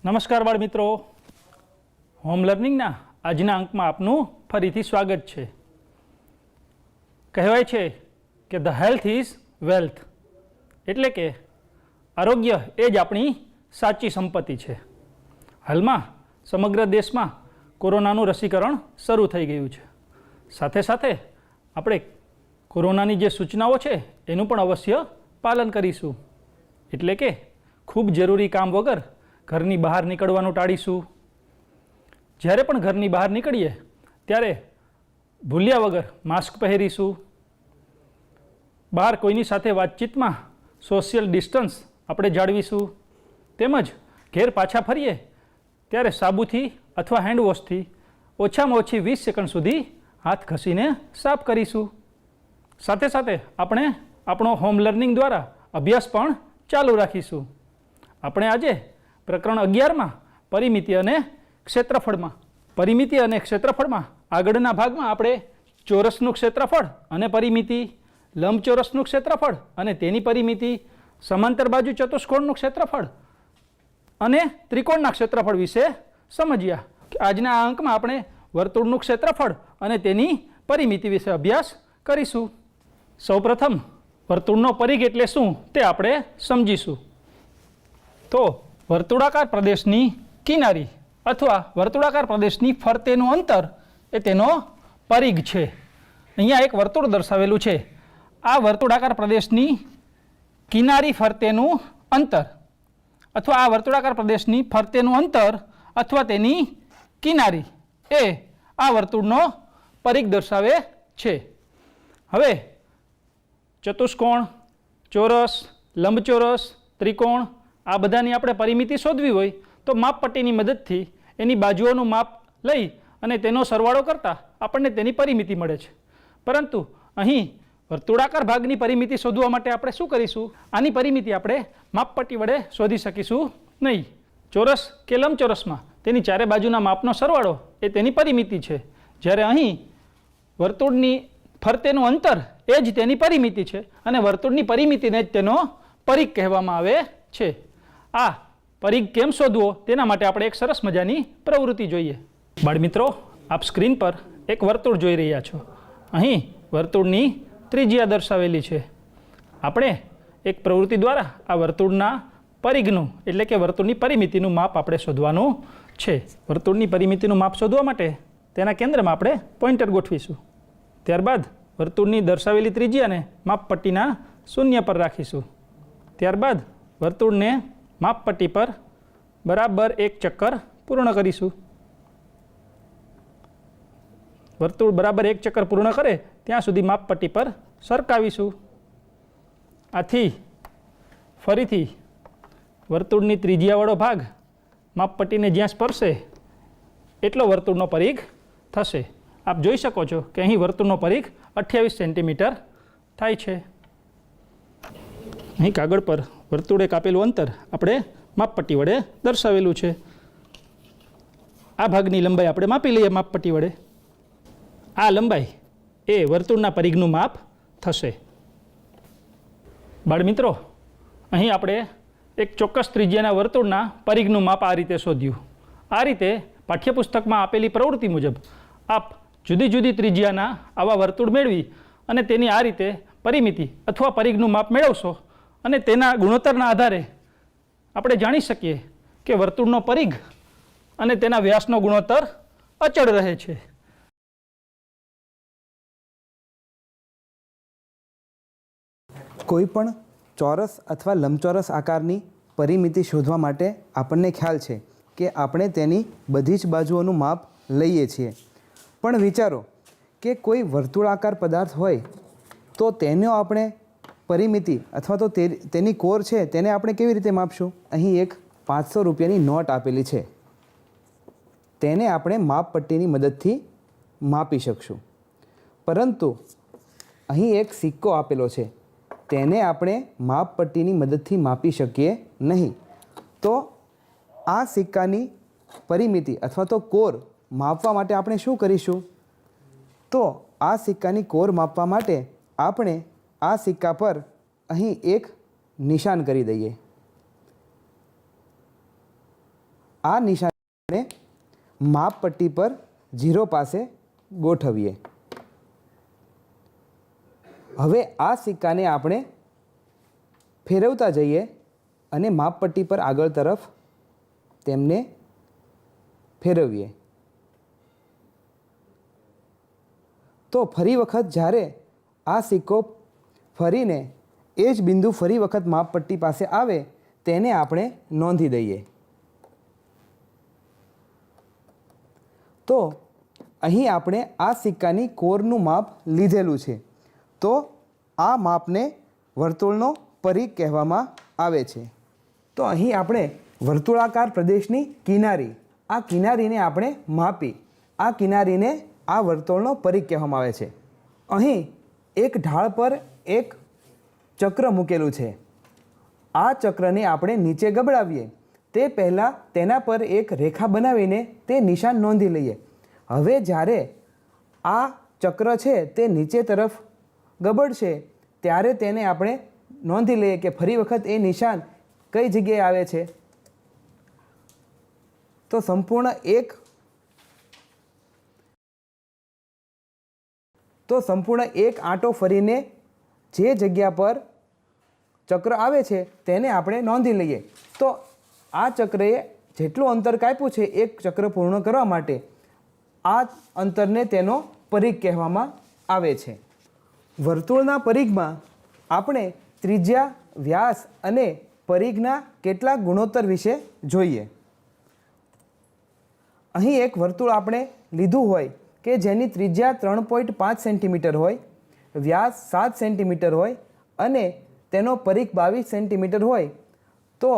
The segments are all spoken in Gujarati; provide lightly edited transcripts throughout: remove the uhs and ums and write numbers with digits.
નમસ્કાર બાળ મિત્રો, હોમ લર્નિંગના આજના અંકમાં આપનું ફરીથી સ્વાગત છે. કહેવાય છે કે ધ હેલ્થ ઇઝ વેલ્થ, એટલે કે આરોગ્ય એ જ આપણી સાચી સંપત્તિ છે. હાલમાં સમગ્ર દેશમાં કોરોનાનું રસીકરણ શરૂ થઈ ગયું છે. સાથે સાથે આપણે કોરોનાની જે સૂચનાઓ છે એનું પણ અવશ્ય પાલન કરીશું. એટલે કે ખૂબ જરૂરી કામ વગર ઘરની બહાર નીકળવાનું ટાળીશું. જ્યારે પણ ઘરની બહાર નીકળીએ ત્યારે ભૂલ્યા વગર માસ્ક પહેરીશું. બહાર કોઈની સાથે વાતચીતમાં સોશિયલ ડિસ્ટન્સ આપણે જાળવીશું. તેમજ ઘેર પાછા ફરીએ ત્યારે સાબુથી અથવા હેન્ડવોશથી ઓછામાં ઓછી 20 સેકન્ડ સુધી હાથ ઘસીને સાફ કરીશું. સાથે સાથે આપણે આપણો હોમ લર્નિંગ દ્વારા અભ્યાસ પણ ચાલુ રાખીશું. આપણે આજે પ્રકરણ 11માં પરિમિતિ અને ક્ષેત્રફળમાં આગળના ભાગમાં આપણે ચોરસનું ક્ષેત્રફળ અને પરિમિતિ, લંબચોરસનું ક્ષેત્રફળ અને તેની પરિમિતિ, સમાંતર બાજુ ચતુષ્કોણનું ક્ષેત્રફળ અને ત્રિકોણના ક્ષેત્રફળ વિશે સમજ્યા. આજના આ અંકમાં આપણે વર્તુળનું ક્ષેત્રફળ અને તેની પરિમિતિ વિશે અભ્યાસ કરીશું. સૌપ્રથમ વર્તુળનો પરિઘ એટલે શું તે આપણે સમજીશું. તો વર્તુળાકાર પ્રદેશની કિનારી અથવા વર્તુળાકાર પ્રદેશની ફરતેનું અંતર એ તેનો પરિઘ છે. અહીંયા એક વર્તુળ દર્શાવેલું છે. આ વર્તુળાકાર પ્રદેશની કિનારી ફરતેનું અંતર અથવા આ વર્તુળાકાર પ્રદેશની ફરતેનું અંતર અથવા તેની કિનારી એ આ વર્તુળનો પરિઘ દર્શાવે છે. હવે ચતુષ્કોણ, ચોરસ, લંબચોરસ, ત્રિકોણ આ બધાની આપણે પરિમિતિ શોધવી હોય તો માપપટ્ટીની મદદથી એની બાજુઓનું માપ લઈ અને તેનો સરવાળો કરતાં આપણને તેની પરિમિતિ મળે છે. પરંતુ અહીં વર્તુળાકાર ભાગની પરિમિતિ શોધવા માટે આપણે શું કરીશું? આની પરિમિતિ આપણે માપપટ્ટી વડે શોધી શકીશું નહીં. ચોરસ કે લંબચોરસમાં તેની ચારે બાજુના માપનો સરવાળો એ તેની પરિમિતિ છે. જ્યારે અહીં વર્તુળની ફરતેનું અંતર એ જ તેની પરિમિતિ છે અને વર્તુળની પરિમિતિને જ તેનો પરિઘ કહેવામાં આવે છે. આ પરિઘ કેમ શોધવો તેના માટે આપણે એક સરસ મજાની પ્રવૃત્તિ જોઈએ. બાળમિત્રો, આપ સ્ક્રીન પર એક વર્તુળ જોઈ રહ્યા છો. અહીં વર્તુળની ત્રિજ્યા દર્શાવેલી છે. આપણે એક પ્રવૃત્તિ દ્વારા આ વર્તુળના પરિઘનું એટલે કે વર્તુળની પરિમિતિનું માપ આપણે શોધવાનું છે. વર્તુળની પરિમિતિનું માપ શોધવા માટે તેના કેન્દ્રમાં આપણે પોઇન્ટર ગોઠવીશું. ત્યારબાદ વર્તુળની દર્શાવેલી ત્રિજ્યાને માપપટ્ટીના શૂન્ય પર રાખીશું. ત્યારબાદ વર્તુળને માપપટ્ટી પર બરાબર એક ચક્કર પૂર્ણ કરીશું. વર્તુળ બરાબર એક ચક્કર પૂર્ણ કરે ત્યાં સુધી માપપટ્ટી પર સરકાવીશું. આથી ફરીથી વર્તુળની ત્રિજ્યાવાળો ભાગ માપપટ્ટીને જ્યાં સ્પર્શે એટલો વર્તુળનો પરિઘ થશે. આપ જોઈ શકો છો કે અહીં વર્તુળનો પરિઘ 28 સેન્ટીમીટર થાય છે. અહીં કાગળ પર વર્તુળે કાપેલું અંતર આપણે માપપટ્ટી વડે દર્શાવેલું છે. આ ભાગની લંબાઈ આપણે માપી લઈએ માપપટ્ટી વડે. આ લંબાઈ એ વર્તુળના પરિઘનું માપ થશે. બાળમિત્રો, અહીં આપણે એક ચોક્કસ ત્રિજ્યાના વર્તુળના પરિઘનું માપ આ રીતે શોધ્યું. આ રીતે પાઠ્યપુસ્તકમાં આપેલી પ્રવૃત્તિ મુજબ આપ જુદી જુદી ત્રિજ્યાના આવા વર્તુળ મેળવી અને તેની આ રીતે પરિમિતિ અથવા પરિઘનું માપ મેળવશો અને તેના ગુણોત્તરના આધારે આપણે જાણી શકીએ કે વર્તુળનો પરિઘ અને તેના વ્યાસનો ગુણોત્તર અચળ રહે છે. કોઈ પણ ચોરસ અથવા લંબચોરસ આકારની પરિમિતિ શોધવા માટે આપણને ખ્યાલ છે કે આપણે તેની બધી જ બાજુઓનું માપ લઈએ છીએ. પણ વિચારો કે કોઈ વર્તુળાકાર પદાર્થ હોય તો તેનો આપણે પરિમિતિ અથવા તો તેની કોર છે તેને આપણે કેવી રીતે માપશું? અહીં એક 500 રૂપિયાની નોટ આપેલી છે. તેને આપણે માપપટ્ટીની મદદથી માપી શકશું. પરંતુ અહીં એક સિક્કો આપેલો છે, તેને આપણે માપપટ્ટીની મદદથી માપી શકીએ નહીં. તો આ સિક્કાની પરિમિતિ અથવા તો કોર માપવા માટે આપણે શું કરીશું? તો આ સિક્કાની કોર માપવા માટે આપણે આ સિક્કા પર અહીં એક નિશાન કરી દઈએ. આ નિશાન આપણે માપપટ્ટી પર 0 પાસે ગોઠવીએ. હવે આ સિક્કાને આપણે ફેરવતા જઈએ અને માપપટ્ટી પર આગળ તરફ તેમને ફેરવીએ. તો ફરી વખત જ્યારે આ સિક્કો ફરીને એ જ બિંદુ ફરી વખત માપપટ્ટી પાસે આવે તેને આપણે નોંધી દઈએ. તો અહીં આપણે આ સિક્કાની કોરનું માપ લીધેલું છે. તો આ માપને વર્તુળનો પરિઘ કહેવામાં આવે છે. તો અહીં આપણે વર્તુળાકાર પ્રદેશની કિનારી, આ કિનારીને આપણે માપી, આ કિનારીને આ વર્તુળનો પરિઘ કહેવામાં આવે છે. અહીં એક ઢાળ પર એક ચક્ર મૂકેલું છે. આ ચક્રને આપણે નીચે ગબડાવીએ તે પહેલાં તેના પર એક રેખા બનાવીને તે નિશાન નોંધી લઈએ. હવે જ્યારે આ ચક્ર છે તે નીચે તરફ ગબડશે ત્યારે તેને આપણે નોંધી લઈએ કે ફરી વખત એ નિશાન કઈ જગ્યાએ આવે છે. તો સંપૂર્ણ એક આંટો ફરીને જે જગ્યા પર ચક્ર આવે છે તેને આપણે નોંધી લઈએ. તો આ ચક્રએ જેટલું અંતર કાપ્યું છે એક ચક્ર પૂર્ણ કરવા માટે, આ અંતરને તેનો પરિઘ કહેવામાં આવે છે. વર્તુળના પરિઘમાં આપણે ત્રિજ્યા, વ્યાસ અને પરિઘના કેટલાક ગુણોત્તર વિશે જોઈએ. અહીં એક વર્તુળ આપણે લીધું હોય કે જેની ત્રિજ્યા 3.5 સેન્ટીમીટર હોય, વ્યાસ 7 સેન્ટીમીટર હોય અને તેનો પરિઘ 22 સેન્ટીમીટર હોય, તો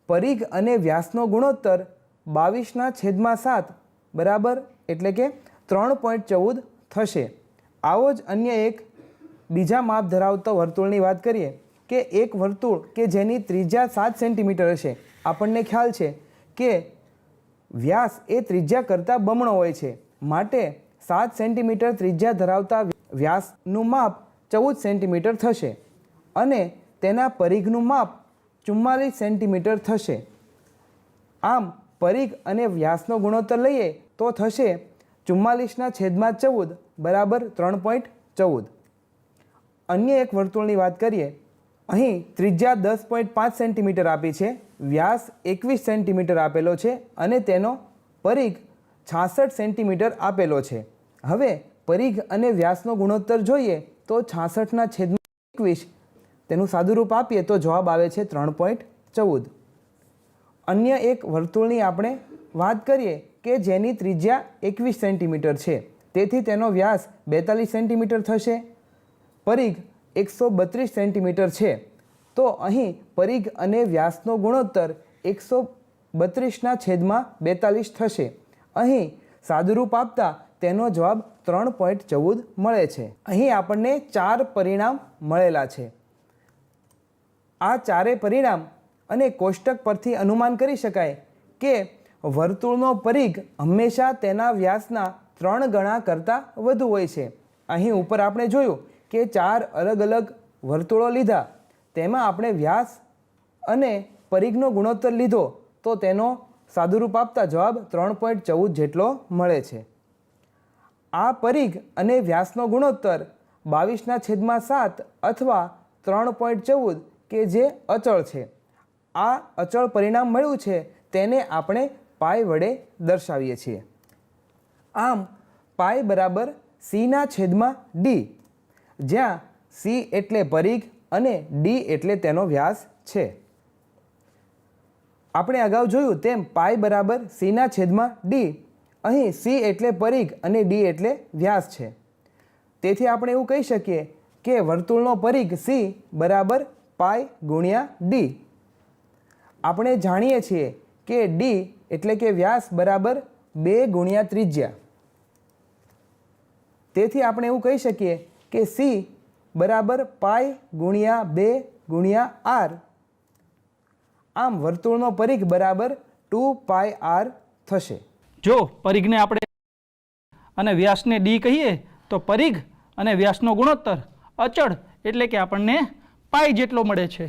પરિઘ અને વ્યાસનો ગુણોત્તર 22/7 બરાબર એટલે કે 3.14 થશે. આવો જ અન્ય એક બીજા માપ ધરાવતા વર્તુળની વાત કરીએ કે એક વર્તુળ કે જેની ત્રિજ્યા 7 સેન્ટીમીટર હશે. આપણને ખ્યાલ છે કે વ્યાસ એ ત્રિજ્યા કરતાં બમણો હોય છે, માટે 7 સેન્ટીમીટર ત્રિજ્યા ધરાવતા વ્યાસનું માપ 14 સેન્ટીમીટર થશે અને તેના પરિઘનું માપ 44 સેન્ટીમીટર થશે. આમ પરિઘ અને વ્યાસનો ગુણોત્તર લઈએ તો થશે 44/14 બરાબર 3.14. અન્ય એક વર્તુળની વાત કરીએ. અહીં ત્રિજ્યા 10.5 સેન્ટીમીટર આપી છે, વ્યાસ 21 સેન્ટીમીટર આપેલો છે અને તેનો પરિઘ 66 સેન્ટીમીટર આપેલો છે. હવે પરિઘ અને વ્યાસનો ગુણોત્તર જોઈએ તો 66/21 તેનું સાદુરૂપ આપીએ તો જવાબ આવે છે 3.14. અન્ય એક વર્તુળની આપણે વાત કરીએ કે જેની ત્રિજ્યા 21 સેન્ટીમીટર છે, તેથી તેનો વ્યાસ 42 સેન્ટીમીટર થશે, પરિઘ 132 સેન્ટીમીટર છે. તો અહીં પરિઘ અને વ્યાસનો ગુણોત્તર 132/42 થશે. અહીં સાદુરૂપ આપતા તેનો જવાબ 3.14 મળે છે. અહીં આપણને 4 પરિણામ મળેલા છે. આ ચારેય પરિણામ અને કોષ્ટક પરથી અનુમાન કરી શકાય કે વર્તુળનો પરિઘ હંમેશા તેના વ્યાસના 3 ગણા કરતાં વધુ હોય છે. અહીં ઉપર આપણે જોયું કે 4 અલગ અલગ વર્તુળો લીધા, તેમાં આપણે વ્યાસ અને પરિઘનો ગુણોત્તર લીધો તો તેનો સાદુરૂપ આપતા જવાબ 3.14 જેટલો મળે છે. આ પરિઘ અને વ્યાસનો ગુણોત્તર 22/7 અથવા 3.14 કે જે અચળ છે. આ અચળ પરિણામ મળ્યું છે તેને આપણે પાઈ વડે દર્શાવીએ છીએ. આમ પાઈ બરાબર c/d, જ્યાં c એટલે પરિઘ અને d એટલે તેનો વ્યાસ છે. આપણે અગાઉ જોયું તેમ પાઈ બરાબર c/d. અહીં c એટલે પરિઘ અને d એટલે વ્યાસ છે. તેથી આપણે એવું કહી શકીએ કે વર્તુળનો પરિઘ c બરાબર પાઈ ગુણ્યા d. આપણે જાણીએ છીએ કે d એટલે કે વ્યાસ બરાબર 2 ગુણ્યા ત્રિજ્યા. તેથી આપણે એવું કહી શકીએ કે c બરાબર પાઈ ગુણ્યા 2 ગુણ્યા r. આમ વર્તુળનો પરિઘ બરાબર 2πr થશે. જો પરિઘને આપણે અને વ્યાસને d કહીએ તો પરિઘ અને વ્યાસનો ગુણોત્તર અચળ એટલે કે આપણને પાઈ જેટલો મળે છે.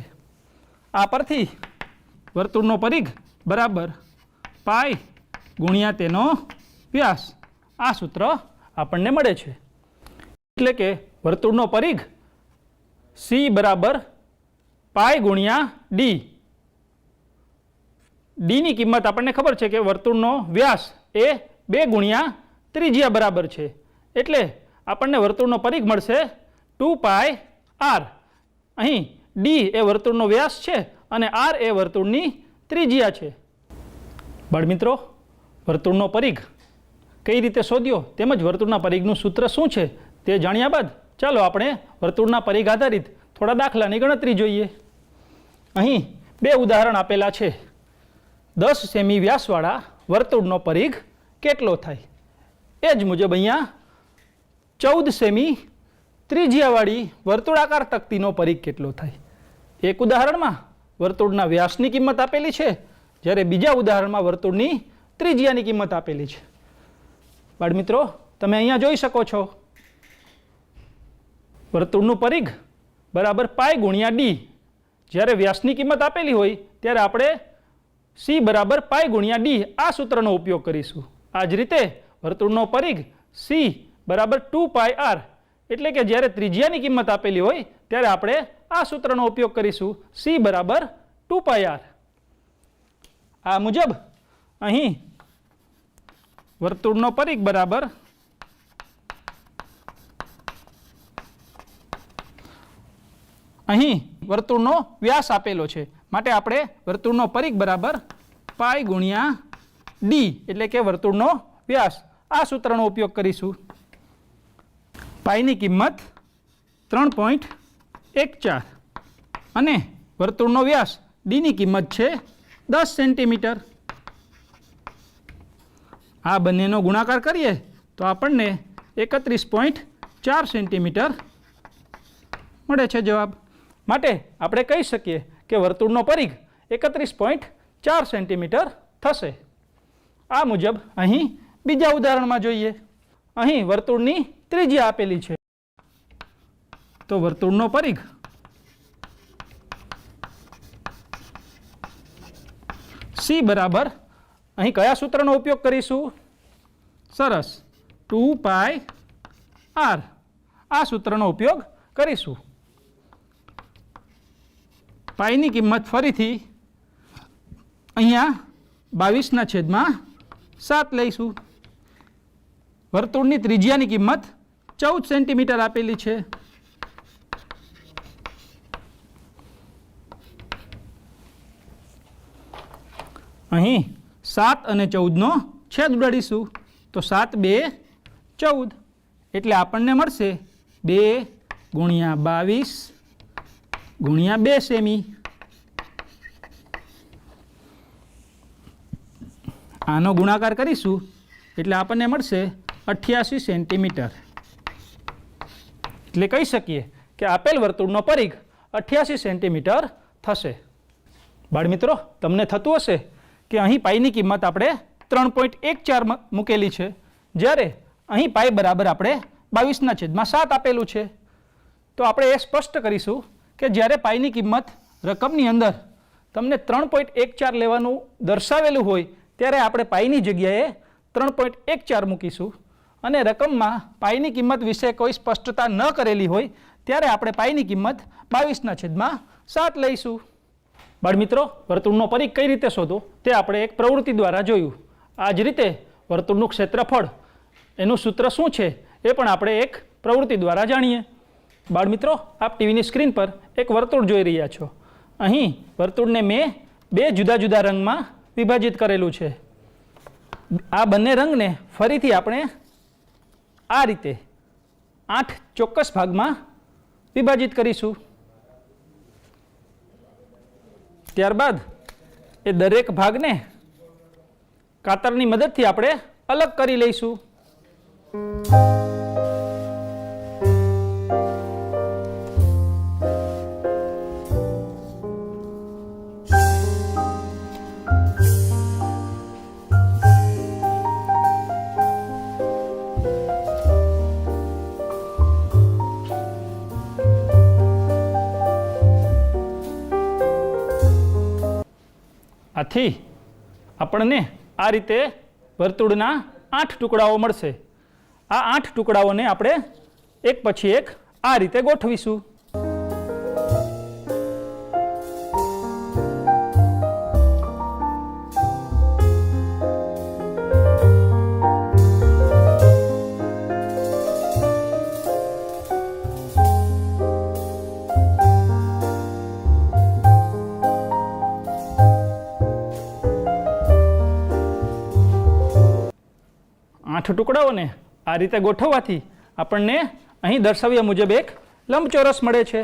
આ પરથી વર્તુળનો પરિઘ બરાબર પાઈ ગુણ્યા તેનો વ્યાસ, આ સૂત્ર આપણને મળે છે. એટલે કે વર્તુળનો પરિઘ સી બરાબર પાઈ ગુણ્યા ડી. ડીની કિંમત આપણને ખબર છે કે વર્તુળનો વ્યાસ એ 2 ગુણ્યા ત્રિજ્યા બરાબર છે. એટલે આપણને વર્તુળનો પરિઘ મળશે 2 પાઈ આર. અહીં ડી એ વર્તુળનો વ્યાસ છે અને આર એ વર્તુળની ત્રિજ્યા છે. બાળમિત્રો, વર્તુળનો પરિઘ કઈ રીતે શોધ્યો તેમજ વર્તુળના પરિઘનું સૂત્ર શું છે તે જાણ્યા બાદ ચાલો આપણે વર્તુળના પરિઘ આધારિત થોડા દાખલાની ગણતરી જોઈએ. અહીં 2 ઉદાહરણ આપેલા છે. 10 સેમી વ્યાસવાળા વર્તુળનો પરિઘ કેટલો થાય? એ જ મુજબ અહીંયા 14 સેમી ત્રિજ્યાવાળી વર્તુળાકાર તકતીનો પરિઘ કેટલો થાય? એક ઉદાહરણમાં વર્તુળના વ્યાસની કિંમત આપેલી છે, જ્યારે બીજા ઉદાહરણમાં વર્તુળની ત્રિજ્યાની કિંમત આપેલી છે. બાળમિત્રો, તમે અહીંયા જોઈ શકો છો વર્તુળનું પરિઘ બરાબર પાઈ ગુણ્યા ડી. જ્યારે વ્યાસની કિંમત આપેલી હોય ત્યારે આપણે સી બરાબર પાઈ ગુણ્યા ડી આ સૂત્રનો ઉપયોગ કરીશું. આ જ રીતે વર્તુળનો પરિઘ સી બરાબર 2 પાઈ આર. એટલે કે જ્યારે ત્રિજ્યાની કિંમત આપેલી હોય ત્યારે આપણે આ સૂત્રનો ઉપયોગ કરીશું, સી બરાબર 2 પાઈ આર. આ મુજબ અહીં વર્તુળનો પરિઘ બરાબર અહીં વર્તુળનો વ્યાસ આપેલો છે, માટે આપણે વર્તુળનો પરિઘ બરાબર પાઈ ગુણ્યા ડી એટલે કે વર્તુળનો વ્યાસ આ સૂત્રનો ઉપયોગ કરીશું. પાઈની કિંમત 3.14 અને વર્તુળનો વ્યાસ ડીની કિંમત છે 10 સેન્ટીમીટર. આ બંનેનો ગુણાકાર કરીએ તો આપણને 31.4 સેન્ટીમીટર મળે છે જવાબ. માટે આપણે કહી શકીએ કે વર્તુળનો પરિઘ 31.4 સેન્ટીમીટર થશે. આ મુજબ અહીં બીજા ઉદાહરણમાં જોઈએ. અહીં વર્તુળની ત્રિજ્યા આપેલી છે, તો વર્તુળનો પરિઘ સી બરાબર અહીં કયા સૂત્રનો ઉપયોગ કરીશું? સરસ, 2 પાઈ આર આ સૂત્રનો ઉપયોગ કરીશું. પાઈની કિંમત ફરીથી અહીંયા 22/7 લઈશું. વર્તુળની ત્રિજ્યાની કિંમત 14 સેન્ટીમીટર આપેલી છે. અહીં 7 અને 14નો છેદ ઉડાડીશું તો 7 2 14 એટલે આપણને મળશે 2 ગુણ્યા 22 ગુણ્યા 2 સેમી. આનો ગુણાકાર કરીશું એટલે આપણને મળશે 88 સેન્ટીમીટર. એટલે કહી શકીએ કે આપેલ વર્તુળનો પરિઘ 88 સેન્ટીમીટર થશે. બાળમિત્રો, તમને થતું હશે કે અહીં પાઈની કિંમત આપણે 3.14 મૂકેલી છે, જ્યારે અહીં પાઈ બરાબર આપણે 22/7 આપેલું છે. તો આપણે એ સ્પષ્ટ કરીશું કે જ્યારે પાઈની કિંમત રકમની અંદર તમને 3.14 લેવાનું દર્શાવેલું હોય ત્યારે આપણે પાઈની જગ્યાએ 3.14 મૂકીશું, અને રકમમાં પાઈની કિંમત વિશે કોઈ સ્પષ્ટતા ન કરેલી હોય ત્યારે આપણે પાઈની કિંમત 22/7 લઈશું. બાળમિત્રો, વર્તુળનો પરિઘ કઈ રીતે શોધો તે આપણે એક પ્રવૃત્તિ દ્વારા જોયું. આ જ રીતે વર્તુળનું ક્ષેત્રફળ એનું સૂત્ર શું છે એ પણ આપણે એક પ્રવૃત્તિ દ્વારા જાણીએ. બાળમિત્રો, આપ ટીવીની સ્ક્રીન પર એક વર્તુળ જોઈ રહ્યા છો. અહીં વર્તુળને મેં 2 જુદા જુદા રંગમાં વિભાજિત કરેલું છે. આ બંને રંગને ફરીથી આપણે આ રીતે 8 ચોક્કસ ભાગમાં વિભાજિત કરીશું. ત્યારબાદ એ દરેક ભાગને કાતરની મદદથી આપણે અલગ કરી લઈશું. આથી આપણને આ રીતે વર્તુળના 8 ટુકડાઓ મળશે। આ 8 ટુકડાઓને આપણે એક પછી એક આ રીતે ગોઠવીશું। આઠ ટુકડાઓને આ રીતે ગોઠવવાથી આપણને અહીં દર્શાવ્યા મુજબ એક લંબચોરસ મળે છે।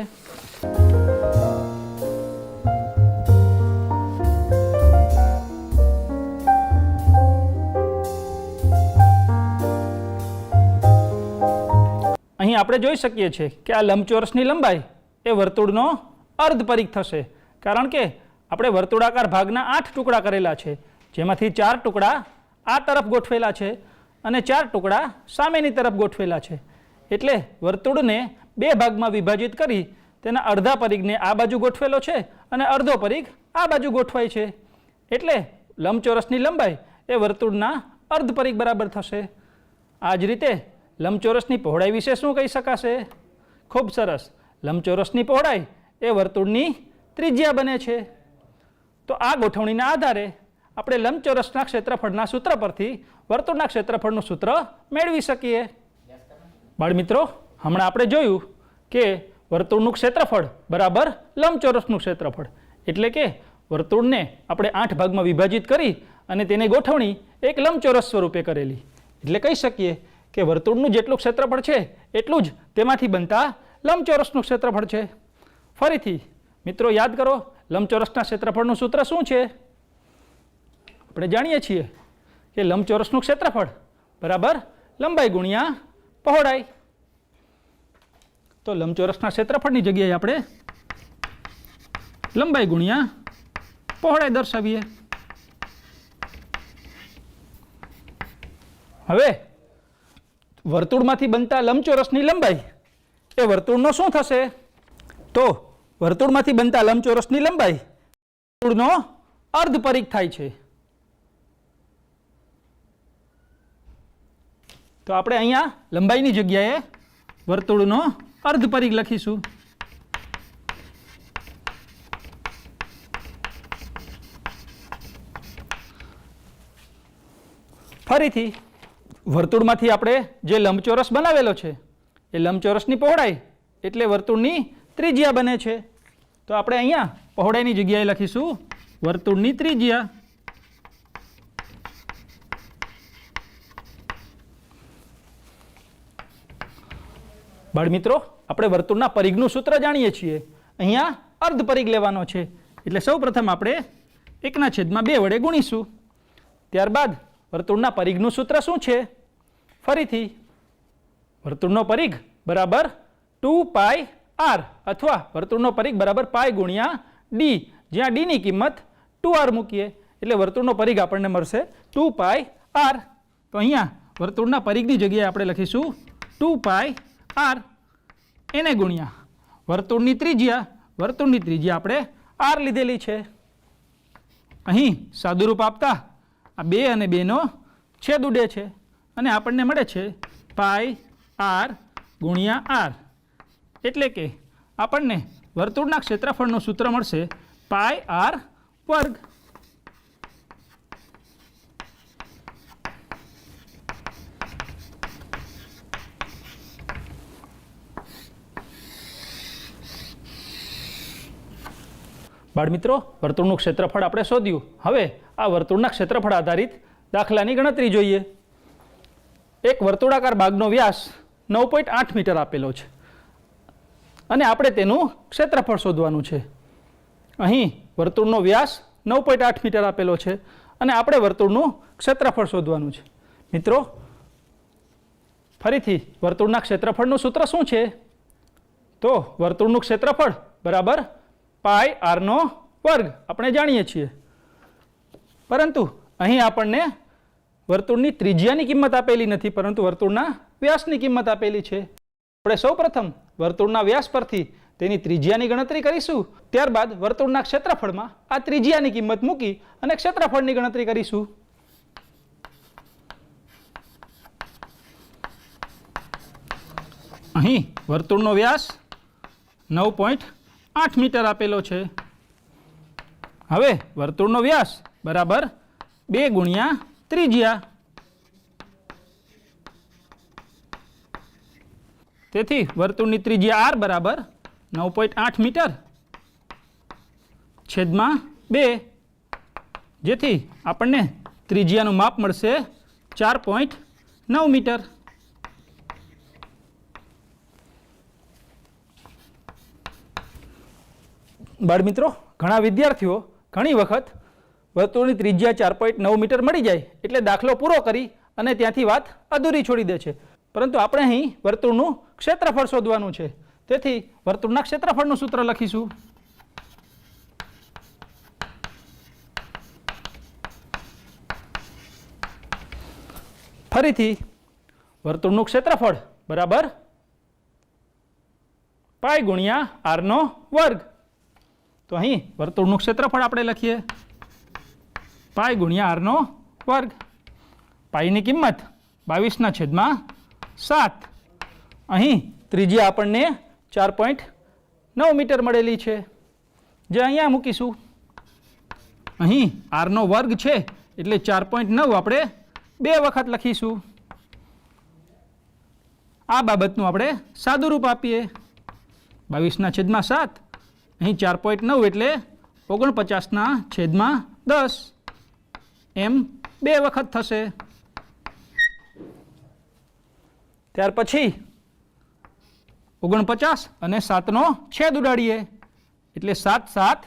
અહીં આપણે જોઈ શકીએ છીએ કે આ લંબચોરસની લંબાઈ એ વર્તુળનો અર્ધ પરિઘ થશે, કારણ કે આપણે વર્તુળાકાર ભાગના 8 ટુકડા કરેલા છે, જેમાંથી 4 ટુકડા આ તરફ ગોઠવેલા છે અને 4 ટુકડા સામેની તરફ ગોઠવેલા છે। એટલે વર્તુળને 2 ભાગમાં વિભાજિત કરી તેના અડધા પરિઘને આ બાજુ ગોઠવેલો છે અને અડધો પરિઘ આ બાજુ ગોઠવાય છે, એટલે લંબચોરસની લંબાઈ એ વર્તુળના અર્ધ પરિઘ બરાબર થશે। આ જ રીતે લંબચોરસની પહોળાઈ વિશે શું કહી શકાશે? ખૂબ સરસ, લંબચોરસની પહોળાઈ એ વર્તુળની ત્રિજ્યા બને છે। તો આ ગોઠવણીના આધારે આપણે લંબચોરસના ક્ષેત્રફળના સૂત્ર પરથી વર્તુળના ક્ષેત્રફળનું સૂત્ર મેળવી શકીએ। બાળમિત્રો, હમણાં આપણે જોયું કે વર્તુળનું ક્ષેત્રફળ બરાબર લંબચોરસનું ક્ષેત્રફળ, એટલે કે વર્તુળને આપણે 8 ભાગમાં વિભાજિત કરી અને તેની ગોઠવણી એક લંબચોરસ સ્વરૂપે કરેલી, એટલે કહી શકીએ કે વર્તુળનું જેટલું ક્ષેત્રફળ છે એટલું જ તેમાંથી બનતા લંબચોરસનું ક્ષેત્રફળ છે। ફરીથી મિત્રો યાદ કરો, લંબચોરસના ક્ષેત્રફળનું સૂત્ર શું છે? આપણે જાણીએ છીએ કે લંબચોરસનું ક્ષેત્રફળ બરાબર લંબાઈ ગુણ્યા પહોળાઈ। તો લંબચોરસના ક્ષેત્રફળની જગ્યાએ આપણે લંબાઈ ગુણ્યા પહોળાઈ દર્શાવીએ। હવે વર્તુળમાંથી બનતા લંબચોરસની લંબાઈ એ વર્તુળનો શું થશે? તો વર્તુળમાંથી બનતા લંબચોરસની લંબાઈ વર્તુળનો અર્ધ પરિઘ થાય છે। તો આપણે અહીંયા લંબાઈની જગ્યાએ વર્તુળનો અર્ધ પરિઘ લખીશું। ફરીથી વર્તુળમાંથી આપણે જે લંબચોરસ બનાવેલો છે એ લંબચોરસની પહોળાઈ એટલે વર્તુળની ત્રિજ્યા બને છે। તો આપણે અહીંયા પહોળાઈની જગ્યાએ લખીશું વર્તુળની ત્રિજ્યા। બાળમિત્રો, આપણે વર્તુળના પરિઘનું સૂત્ર જાણીએ છીએ। અહીંયા અર્ધ પરિઘ લેવાનો છે, એટલે સૌપ્રથમ આપણે 1/2 વડે ગુણીશું। ત્યારબાદ વર્તુળના પરિઘનું સૂત્ર શું છે? ફરીથી વર્તુળનો પરિઘ બરાબર 2πr અથવા વર્તુળનો પરિઘ બરાબર પાઈ ગુણ્યા ડી, જ્યાં ડી ની કિંમત 2r મૂકીએ એટલે વર્તુળનો પરિઘ આપણને મળશે 2πr। તો અહીંયા વર્તુળના પરિઘની જગ્યાએ આપણે લખીશું 2πr એને ગુણ્યા વર્તુળની ત્રિજ્યા આપણે r લીધેલી છે। અહીં સાદુરૂપ આપતા આ 2 અને 2 નો છેદ ઉડે છે અને આપણને મળે છે πr ગુણ્યા r, એટલે કે આપણને વર્તુળના ક્ષેત્રફળનું સૂત્ર મળશે πr વર્ગ। બાળમિત્રો, વર્તુળનું ક્ષેત્રફળ આપણે શોધ્યું। હવે આ વર્તુળના ક્ષેત્રફળ આધારિત દાખલાની ગણતરી જોઈએ। એક વર્તુળાકાર ભાગનો વ્યાસ 9.8 મીટર આપેલો છે અને આપણે તેનું ક્ષેત્રફળ શોધવાનું છે। અહીં વર્તુળનો વ્યાસ 9.8 મીટર આપેલો છે અને આપણે વર્તુળનું ક્ષેત્રફળ શોધવાનું છે। મિત્રો, ફરીથી વર્તુળના ક્ષેત્રફળનું સૂત્ર શું છે? તો વર્તુળનું ક્ષેત્રફળ બરાબર πr નો વર્ગ આપણે જાણીએ છીએ, પરંતુ અહીં આપણને વર્તુળની ત્રિજ્યાની કિંમત આપેલી નથી, પરંતુ વર્તુળના વ્યાસની કિંમત આપેલી છે। આપણે સૌપ્રથમ વર્તુળના વ્યાસ પરથી તેની ત્રિજ્યાની ગણતરી કરીશું, ત્યારબાદ વર્તુળના ક્ષેત્રફળમાં આ ત્રિજ્યાની કિંમત મૂકી અને ક્ષેત્રફળની ગણતરી કરીશું। અહીં વર્તુળનો વ્યાસ 9.8 મીટર આપેલો છે. હવે વર્તુળનો વ્યાસ બરાબર 2 ગુણ્યા ત્રિજ્યા. તેથી વર્તુળની ત્રિજ્યા r બરાબર 9.8 મીટર છેદમાં 2, જેથી આપણને ત્રિજ્યાનું માપ મળશે 4.9 મીટર. બાળમિત્રો, ઘણા વિદ્યાર્થીઓ ઘણી વખત વર્તુળની ત્રિજ્યા 4.9 મીટર મળી જાય એટલે દાખલો પૂરો કરી અને ત્યાંથી વાત અધૂરી છોડી દે છે. પરંતુ આપણે અહીં વર્તુળનું ક્ષેત્રફળ શોધવાનું છે. તેથી વર્તુળના ક્ષેત્રફળનું સૂત્ર લખીશું. ફરીથી વર્તુળનું ક્ષેત્રફળ બરાબર પાઈ ગુણ્યા r નો વર્ગ. તો અહીં વર્તુળનું ક્ષેત્રફળ આપણે લખીએ પાઈ ગુણ્યા r નો વર્ગ. પાઈની કિંમત 22/7. અહીં ત્રિજ્યા આપણને 4.9 મીટર મળેલી છે, જે અહીંયા મૂકીશું. અહીં r નો વર્ગ છે એટલે 4.9 આપણે 2 વખત લખીશું. આ બાબતનું આપણે સાદું રૂપ આપીએ. 22/7 અહીં 4.9 એટલે 49/10 એમ 2 વખત થશે. ત્યાર પછી 49 અને 7 નો છેદ ઉડાડીએ એટલે 7 7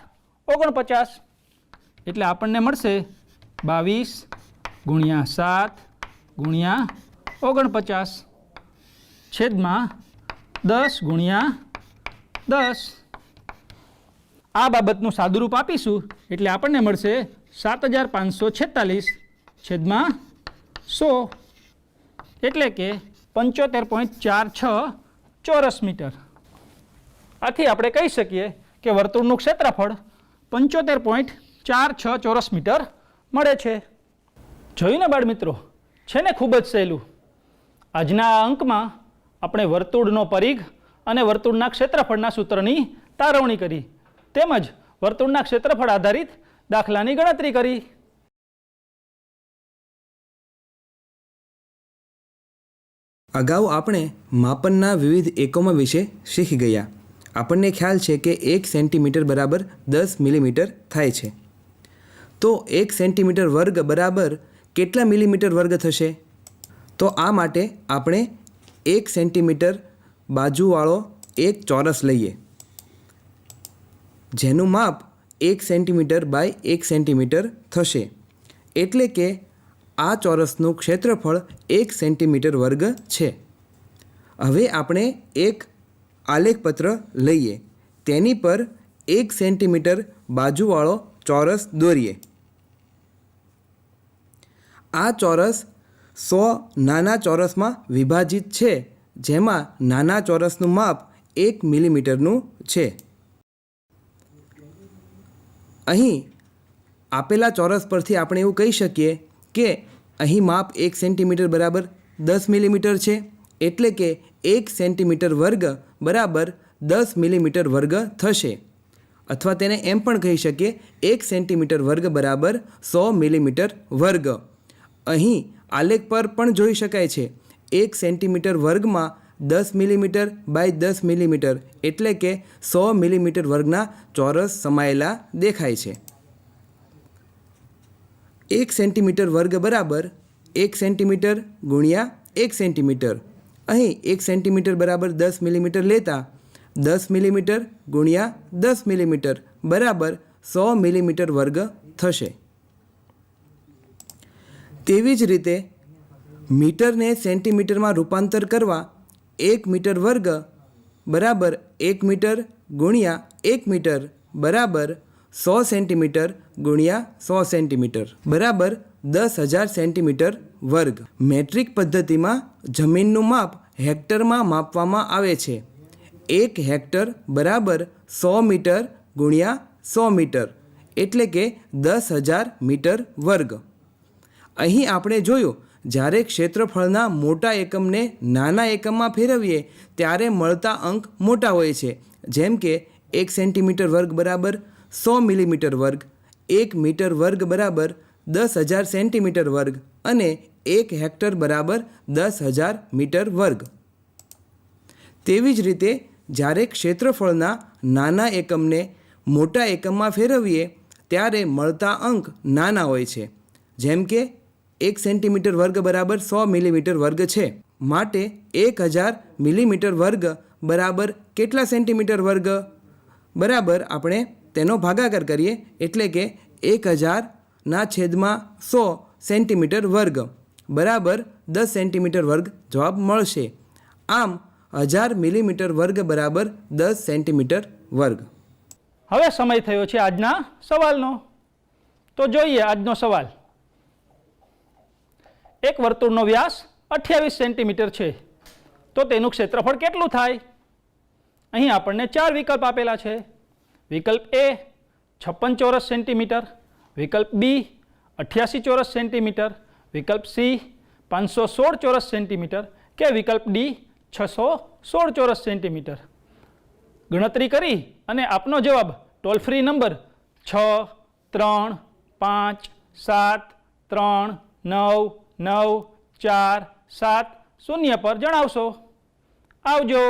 49, એટલે આપણને મળશે 22/7 × 49 છેદમાં 10/10. આ બાબતનું સાદુરૂપ આપીશું એટલે આપણને મળશે 7546 છેદમાં 100, એટલે કે 75.46 ચોરસ મીટર. આથી આપણે કહી શકીએ કે વર્તુળનું ક્ષેત્રફળ 75.46 ચોરસ મીટર મળે છે. જોયું ને બાળમિત્રો, છે ને ખૂબ જ સહેલું. આજના આ અંકમાં આપણે વર્તુળનો પરિઘ અને વર્તુળના ક્ષેત્રફળના સૂત્રની તારવણી કરી, તેમજ વર્તુળના ક્ષેત્રફળ આધારિત દાખલાની ગણતરી કરી. અગાઉ આપણે માપનના વિવિધ એકમો વિશે શીખી ગયા. આપણને ખ્યાલ છે કે 1 સેન્ટીમીટર બરાબર 10 મિલીમીટર થાય છે. તો 1 સેન્ટીમીટર વર્ગ બરાબર કેટલા મિલીમીટર વર્ગ થશે? તો આ માટે આપણે 1 સેન્ટીમીટર બાજુવાળો એક ચોરસ લઈએ, જેનું માપ 1 સેન્ટીમીટર બાય 1 સેન્ટીમીટર થશે. એટલે કે આ ચોરસનું ક્ષેત્રફળ 1 સેન્ટીમીટર વર્ગ છે. હવે આપણે એક આલેખપત્ર લઈએ, તેની પર 1 સેન્ટીમીટર બાજુવાળો ચોરસ દોરીએ. આ ચોરસ 100 નાના ચોરસમાં વિભાજિત છે, જેમાં નાના ચોરસનું માપ 1 મિલીમીટરનું છે. અહીં આપેલા ચોરસ પરથી આપણે એવું કહી શકીએ કે અહીં માપ 1 સેન્ટીમીટર બરાબર 10 મિલીમીટર છે, એટલે કે 1 સેન્ટીમીટર વર્ગ બરાબર 10 મિલીમીટર વર્ગ થશે. અથવા તેને એમ પણ કહી શકીએ 1 સેન્ટીમીટર વર્ગ બરાબર 100 મિલીમીટર વર્ગ. અહીં આલેખ પર પણ જોઈ શકાય છે 1 સેન્ટીમીટર વર્ગમાં 10 મિલીમીટર બાય 10 મિલીમીટર, એટલે કે 100 મિલીમીટર વર્ગના ચોરસ સમાયેલા દેખાય છે. 1 સેન્ટીમીટર વર્ગ બરાબર 1 સેન્ટીમીટર ગુણ્યા 1 સેન્ટીમીટર. અહીં 1 સેન્ટીમીટર બરાબર 10 મિલીમીટર લેતા 10 મિલીમીટર ગુણ્યા 10 મિલીમીટર બરાબર 100 મિલીમીટર વર્ગ થશે. તેવી જ રીતે મીટરને સેન્ટીમીટરમાં રૂપાંતર કરવા 1 મીટર વર્ગ બરાબર 1 મીટર ગુણ્યા 1 મીટર બરાબર 100 સેન્ટીમીટર ગુણ્યા 100 સેન્ટીમીટર બરાબર 10,000 સેન્ટીમીટર વર્ગ. મેટ્રિક પદ્ધતિમાં જમીનનું માપ હેક્ટરમાં માપવામાં આવે છે. 1 હેક્ટર બરાબર 100 મીટર ગુણ્યા 100 મીટર, એટલે કે 10,000 મીટર વર્ગ. અહીં આપણે જોયું જ્યારે ક્ષેત્રફળના મોટા એકમને નાના એકમમાં ફેરવીએ ત્યારે મળતા અંક મોટા હોય છે. જેમ કે 1 સેન્ટીમીટર વર્ગ બરાબર 100 મિલીમીટર વર્ગ, 1 મીટર વર્ગ બરાબર 10,000 સેન્ટીમીટર વર્ગ અને 1 હેક્ટર બરાબર 10,000 મીટર વર્ગ. તેવી જ રીતે જ્યારે ક્ષેત્રફળના નાના એકમને મોટા એકમમાં ફેરવીએ ત્યારે મળતા અંક નાના હોય છે. જેમ કે 1 સેન્ટીમીટર વર્ગ બરાબર 100 મિલીમીટર વર્ગ છે. માટે 1000 મિલીમીટર વર્ગ બરાબર કેટલા સેન્ટીમીટર વર્ગ? બરાબર આપણે તેનો ભાગાકાર કરીએ એટલે કે 1000/100 સેન્ટીમીટર વર્ગ બરાબર 10 સેન્ટીમીટર વર્ગ જવાબ મળશે. આમ 1000 મિલીમીટર વર્ગ બરાબર 10 સેન્ટીમીટર વર્ગ. હવે સમય થયો છે આજના સવાલનો. તો જોઈએ આજનો સવાલ. એક વર્તુળનો વ્યાસ 28 સેન્ટીમીટર છે તો તેનું ક્ષેત્રફળ કેટલું થાય? અહીં આપણને 4 વિકલ્પ આપેલા છે. વિકલ્પ એ 56 ચોરસ સેન્ટીમીટર, વિકલ્પ બી 88 ચોરસ સેન્ટીમીટર, વિકલ્પ સી 516 ચોરસ સેન્ટીમીટર કે વિકલ્પ ડી 616 ચોરસ સેન્ટીમીટર. ગણતરી કરી અને આપનો જવાબ ટોલ ફ્રી નંબર 6 3 5 7 3 9 9 4 7 0 પર જણાવશો. આવજો.